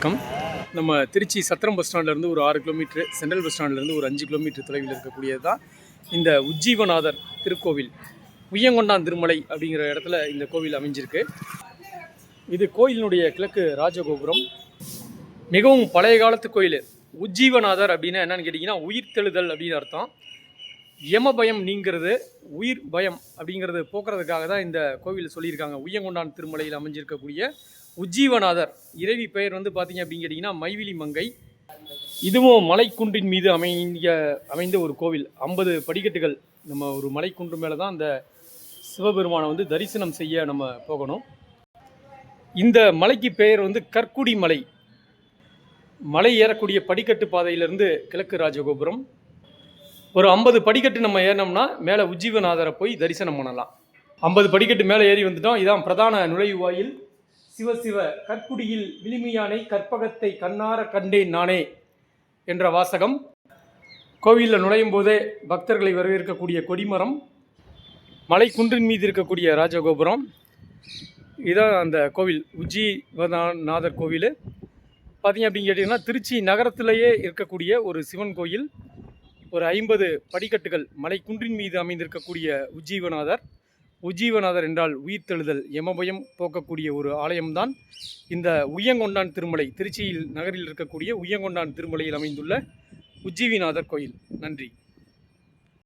வணக்கம். நம்ம திருச்சி சத்திரம் பஸ் ஸ்டாண்ட்லேருந்து ஒரு 6 கிலோமீட்டர், சென்ட்ரல் பஸ் ஸ்டாண்ட்லேருந்து ஒரு 5 கிலோமீட்டர் தொலைவில் இருக்கக்கூடியது தான் இந்த உஜ்ஜீவநாதர் திருக்கோவில். உய்யங்கொண்டான் திருமலை அப்படிங்கிற இடத்துல இந்த கோவில் அமைஞ்சிருக்கு. இது கோயிலினுடைய கிழக்கு ராஜகோபுரம். மிகவும் பழைய காலத்து கோயில். உஜ்ஜீவநாதர் அப்படின்னா என்னன்னு கேட்டிங்கன்னா உயிர் தெழுதல் அப்படின்னு அர்த்தம். யம பயம் நீங்கிறது, உயிர் பயம் அப்படிங்கிறது போக்குறதுக்காக தான் இந்த கோவில் சொல்லியிருக்காங்க. உய்யங்கொண்டான் திருமலையில் அமைஞ்சிருக்கக்கூடிய உஜ்ஜீவநாதர் இறைவி பெயர் பார்த்தீங்க அப்படின்னு கேட்டிங்கன்னா மைவிலி மங்கை. இதுவும் மலைக்குன்றின் மீது அமைந்த ஒரு கோவில். 50 படிக்கட்டுகள். நம்ம ஒரு மலைக்குன்று மேலே தான் அந்த சிவபெருமானை தரிசனம் செய்ய நம்ம போகணும். இந்த மலைக்கு பெயர் கற்குடி மலை. மலை ஏறக்கூடிய படிக்கட்டு பாதையிலிருந்து கிழக்கு ராஜகோபுரம் ஒரு 50 படிக்கட்டு நம்ம ஏறினோம்னா மேலே உஜ்ஜீவநாதரை போய் தரிசனம் பண்ணலாம். 50 படிக்கட்டு மேலே ஏறி வந்துட்டோம். இதான் பிரதான நுழைவு வாயில். சிவசிவ கற்குடியில் விளிமியானை கற்பகத்தை கண்ணார கண்டேன் நானே என்ற வாசகம். கோவிலில் நுழையும் போதே பக்தர்களை வரவேற்கக்கூடிய கொடிமரம், மலை குன்றின் மீது இருக்கக்கூடிய ராஜகோபுரம். இதுதான் அந்த கோவில், உஜ்ஜீவநாதர் கோவில். பார்த்தீங்க அப்படின்னு கேட்டிங்கன்னா திருச்சி நகரத்திலேயே இருக்கக்கூடிய ஒரு சிவன் கோயில். ஒரு 50 படிக்கட்டுகள், மலை குன்றின் மீது அமைந்திருக்கக்கூடிய உஜ்ஜீவநாதர் என்றால் உயிர் தெழுதல், யமபயம் போக்கக்கூடிய ஒரு ஆலயம்தான் இந்த உய்யங்கொண்டான் திருமலை. திருச்சியில் நகரில் இருக்கக்கூடிய உய்யங்கொண்டான் திருமலையில் அமைந்துள்ள உஜ்ஜீவநாதர் கோயில். நன்றி.